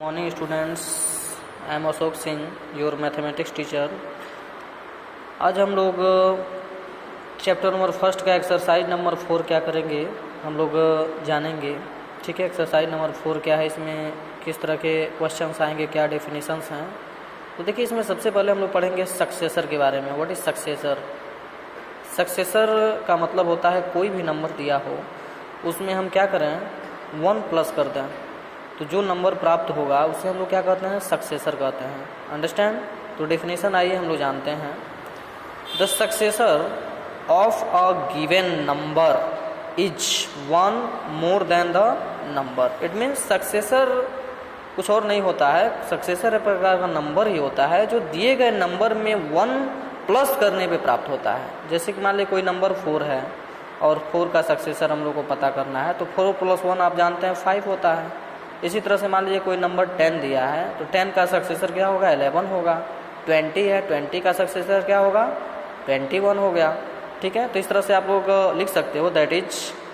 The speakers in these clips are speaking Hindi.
Morning students, I am Ashok Singh, your mathematics teacher. आज हम लोग चैप्टर नंबर फर्स्ट का एक्सरसाइज नंबर 4 क्या करेंगे हम लोग जानेंगे। ठीक है, एक्सरसाइज नंबर 4 क्या है, इसमें किस तरह के क्वेश्चंस आएंगे, क्या डेफिनेशंस हैं। तो देखिए, इसमें सबसे पहले हम लोग पढ़ेंगे सक्सेसर के बारे में। What is successor? सक्सेसर का मतलब होता है कोई भी नंबर दिया हो उसमें हम क्या करें, 1 प्लस कर दें, तो जो नंबर प्राप्त होगा उसे हम लोग क्या कहते हैं, सक्सेसर कहते हैं। अंडरस्टैंड? तो डेफिनेशन आइए हम लोग जानते हैं। The successor of a given number is 1 more than the number. It means successor कुछ और नहीं होता है, सक्सेसर एक प्रकार का नंबर ही होता है जो दिए गए नंबर में 1 प्लस करने पे प्राप्त होता है। जैसे कि मान लीजिए कोई नंबर 4 है और 4 का सक्सेसर हम लोग को पता करना है, तो 4 + 1 आप जानते हैं 5 होता है। इसी तरह से मान लीजिए कोई नंबर 10 दिया है, तो 10 का सक्सेसर क्या होगा, 11 होगा। 20 है, 20 का सक्सेसर क्या होगा, 21 हो गया। ठीक है, तो इस तरह से आप लोग लिख सकते हो, that is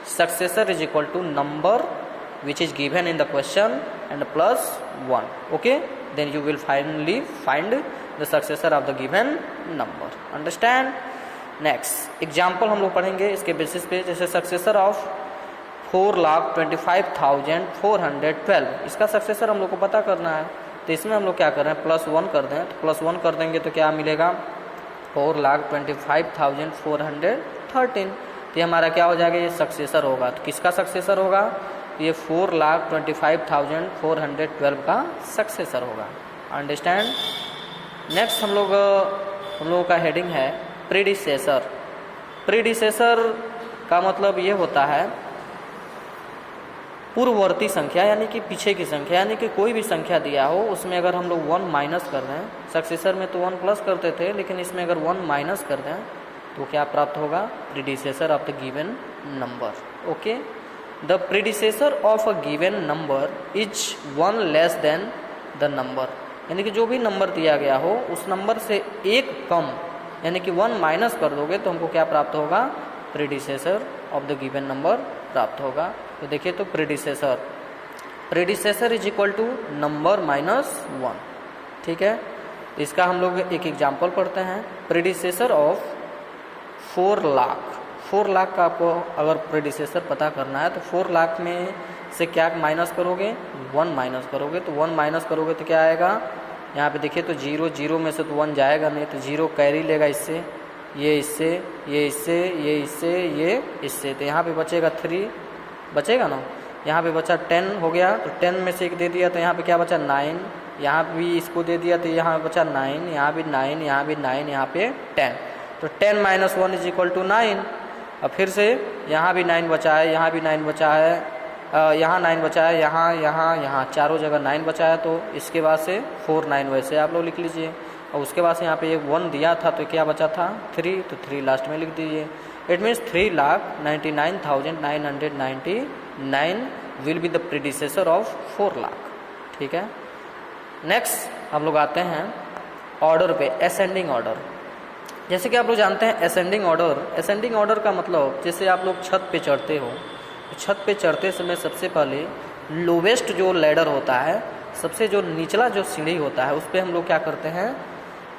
successor is equal to number which is given in the question and plus 1। Okay, then you will finally find the successor of the given number. Understand? Next example हम लोग पढ़ेंगे इसके बेसिस पे। जैसे सक्सेसर ऑफ 4,25,412, इसका सक्सेसर हम लोग को पता करना है, तो इसमें हम लोग क्या कर रहे हैं, +1 कर दें। तो +1 कर देंगे तो क्या मिलेगा, 4,25,413। तो ये हमारा क्या हो जाएगा, ये सक्सेसर होगा। तो किसका सक्सेसर होगा, ये 4,25,412 का सक्सेसर होगा। अंडरस्टैंड? नेक्स्ट हम लोगों का हेडिंग है प्रीडिसेसर। प्रीडिसेसर का मतलब ये होता है पूर्ववर्ती संख्या, यानी कि पीछे की संख्या, यानी कि कोई भी संख्या दिया हो उसमें अगर हम लोग 1 माइनस कर दें, सक्सेसर में तो 1 प्लस करते थे, लेकिन इसमें अगर 1 माइनस कर दें तो क्या प्राप्त होगा, predecessor of the given number. Okay, the predecessor of a given number is 1 less than the number, यानी कि जो भी नंबर दिया गया हो उस नंबर से एक कम, यानी कि 1 माइनस कर दोगे तो हमको क्या प्राप्त होगा, predecessor of the given number प्राप्त होगा। तो देखिए, तो predecessor is equal to number -1। ठीक है, तो इसका हम लोग एक एग्जाम्पल पढ़ते हैं। प्रीडिसेसर ऑफ 4 लाख, 4 लाख का आपको अगर प्रीडिसेसर पता करना है तो 4 लाख में से क्या माइनस करोगे, 1 माइनस करोगे। तो 1 माइनस करोगे तो क्या आएगा, यहाँ पे देखिए, तो 0 में से तो 1 जाएगा नहीं, तो 0 कैरी लेगा इससे, ये इससे, ये इससे, ये इससे, ये इससे, तो यहाँ पे बचेगा 3 बचेगा ना। यहाँ पे बचा 10 हो गया, तो 10 में से 1 दे दिया तो यहाँ पे क्या बचा 9, यहाँ भी इसको दे दिया तो यहाँ बचा 9, यहाँ भी 9, यहाँ भी 9, यहाँ पे 10। तो 10 - 1 इज इक्वल टू 9। अब फिर से यहाँ भी 9 बचा है, यहाँ भी 9 बचा है, यहाँ 9 बचा है, यहाँ चारों जगह 9 बचा है। तो इसके बाद से 4 9 वैसे आप लोग लिख लीजिए, और उसके बाद से यहाँ पे एक 1 दिया था तो क्या बचा था 3, तो 3 लास्ट में लिख दीजिए। It means 3,99,999 will be the predecessor of 4 lakh. ठीक है, नेक्स्ट हम लोग आते हैं ऑर्डर पे, असेंडिंग ऑर्डर। जैसे कि आप लोग जानते हैं असेंडिंग ऑर्डर का मतलब, जैसे आप लोग छत पे चढ़ते हो, तो छत पे चढ़ते समय सबसे पहले लोवेस्ट जो लैडर होता है, सबसे जो निचला जो सीढ़ी होता है, उस पर हम लोग क्या करते हैं,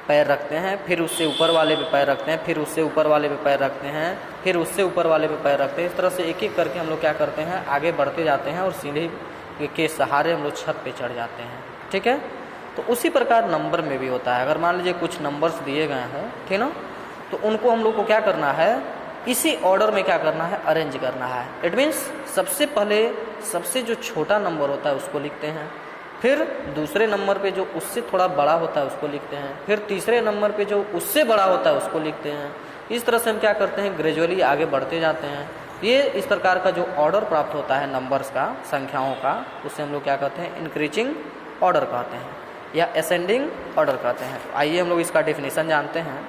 पैर रखते हैं, फिर उससे ऊपर वाले पे पैर रखते हैं, फिर उससे ऊपर वाले पे पैर रखते हैं, फिर उससे ऊपर वाले पे पैर रखते हैं। इस तरह से एक एक करके हम लोग क्या करते हैं, आगे बढ़ते जाते हैं और सीढ़ी के सहारे हम लोग छत पे चढ़ जाते हैं। ठीक है, तो उसी प्रकार नंबर में भी होता है। अगर मान लीजिए कुछ नंबर्स दिए गए हैं, ठीक ना, तो उनको हम लोग को क्या करना है, इसी ऑर्डर में क्या करना है, अरेंज करना है। इट मीन्स सबसे पहले सबसे जो छोटा नंबर होता है उसको लिखते हैं, फिर दूसरे नंबर पे जो उससे थोड़ा बड़ा होता है उसको लिखते हैं, फिर तीसरे नंबर पे जो उससे बड़ा होता है उसको लिखते हैं। इस तरह से हम क्या करते हैं, ग्रेजुअली आगे बढ़ते जाते हैं। ये इस प्रकार का जो ऑर्डर प्राप्त होता है नंबर्स का, संख्याओं का, उसे हम लोग क्या कहते हैं, इंक्रीजिंग ऑर्डर कहते हैं या असेंडिंग ऑर्डर कहते हैं। तो आइए हम लोग इसका डेफिनेशन जानते हैं।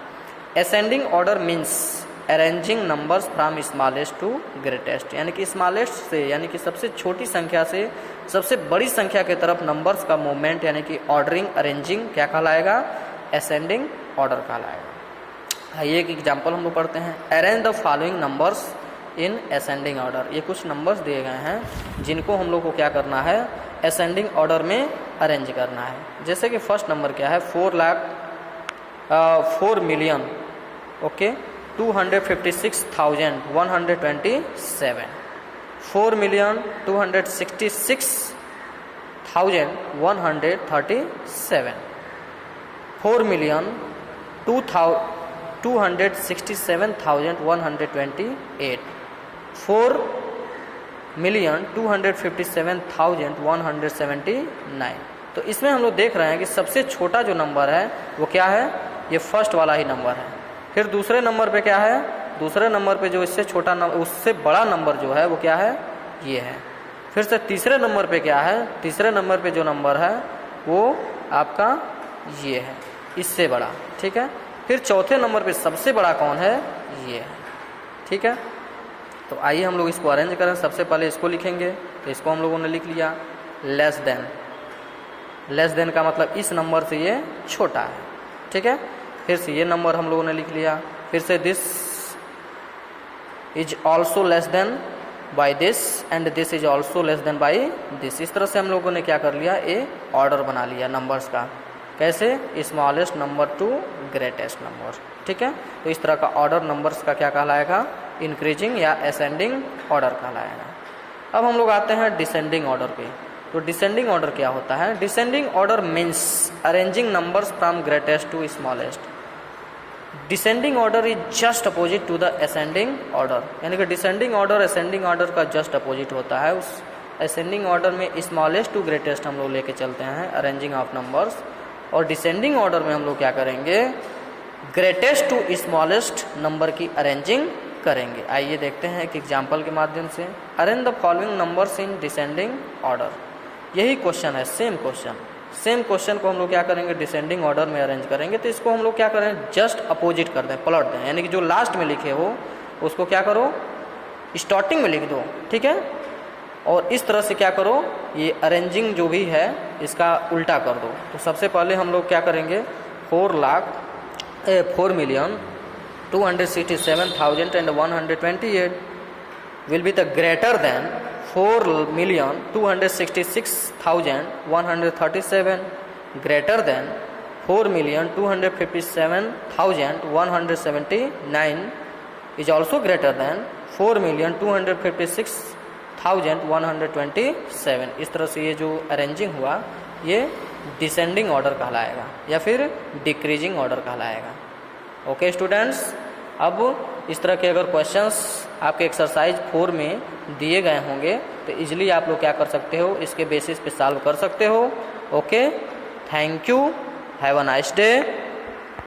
Ascending order means arranging numbers from smallest to greatest, यानी कि स्मॉलेस्ट से, यानी कि सबसे छोटी संख्या से सबसे बड़ी संख्या की तरफ नंबर्स का मूवमेंट, यानी कि ऑर्डरिंग, अरेंजिंग क्या कहलाएगा, असेंडिंग ऑर्डर कहलाएगा। आइए एक एग्जांपल हम लोग पढ़ते हैं। Arrange the following numbers in ascending order. ये कुछ नंबर्स दिए गए हैं जिनको हम लोग को क्या करना है, असेंडिंग ऑर्डर में अरेंज करना है। जैसे कि फर्स्ट नंबर क्या है, 4 मिलियन ओके 256,127, 4,266,137, 4,267,128, 4,257,179। तो इसमें हम लोग देख रहे हैं कि सबसे छोटा जो नंबर है वो क्या है, ये फर्स्ट वाला ही नंबर है। फिर दूसरे नंबर पे क्या है, दूसरे नंबर पे जो इससे छोटा नंबर, उससे बड़ा नंबर जो है वो क्या है, ये है। फिर से तीसरे नंबर पे क्या है, तीसरे नंबर पे जो नंबर है वो आपका ये है, इससे बड़ा, ठीक है। फिर चौथे नंबर पे सबसे बड़ा कौन है, ये है, ठीक है। तो आइए हम लोग इसको अरेंज करें। सबसे पहले इसको लिखेंगे, तो इसको हम लोगों ने लिख लिया लेस देन। लेस देन का मतलब इस नंबर से ये छोटा है, ठीक है। फिर से ये नंबर हम लोगों ने लिख लिया। फिर से this is also less than by this and this is also less than by this. इस तरह से हम लोगों ने क्या कर लिया, ए ऑर्डर बना लिया नंबर्स का। कैसे, smallest number two greatest number, ठीक है। तो इस तरह का ऑर्डर नंबर्स का क्या कहलाएगा, इंक्रीजिंग या असेंडिंग ऑर्डर कहलाएगा। अब हम लोग आते हैं डिसेंडिंग ऑर्डर पे। तो डिसेंडिंग ऑर्डर क्या होता है, descending order means arranging numbers from greatest to smallest. Descending order is just opposite to the ascending order, यानी कि डिसेंडिंग ऑर्डर असेंडिंग ऑर्डर का जस्ट अपोजिट होता है। उस असेंडिंग ऑर्डर में स्मॉलेस्ट टू ग्रेटेस्ट हम लोग लेके चलते हैं अरेंजिंग ऑफ नंबर्स, और डिसेंडिंग ऑर्डर में हम लोग क्या करेंगे, ग्रेटेस्ट टू स्मॉलेस्ट नंबर की अरेंजिंग करेंगे। आइए देखते हैं एक एग्जाम्पल के माध्यम से। Arrange the following numbers in descending order. यही क्वेश्चन है, सेम क्वेश्चन को हम लोग क्या करेंगे, डिसेंडिंग ऑर्डर में अरेंज करेंगे। तो इसको हम लोग क्या करें, जस्ट अपोजिट कर दें, पलट दें, यानी कि जो लास्ट में लिखे हो उसको क्या करो, स्टार्टिंग में लिख दो, ठीक है। और इस तरह से क्या करो, ये अरेंजिंग जो भी है इसका उल्टा कर दो। तो सबसे पहले हम लोग क्या करेंगे, 4,267,128 will be the greater than 4,266,137, greater than 4,257,179 is also greater than 4,256,127। इस तरह से ये जो अरेंजिंग हुआ ये डिसेंडिंग ऑर्डर कहलाएगा या फिर डिक्रीजिंग ऑर्डर कहलाएगा। ओके स्टूडेंट्स, अब इस तरह के अगर क्वेश्चंस आपके एक्सरसाइज 4 में दिए गए होंगे तो इजीली आप लोग क्या कर सकते हो, इसके बेसिस पे सॉल्व कर सकते हो। Okay, thank you, have a nice day.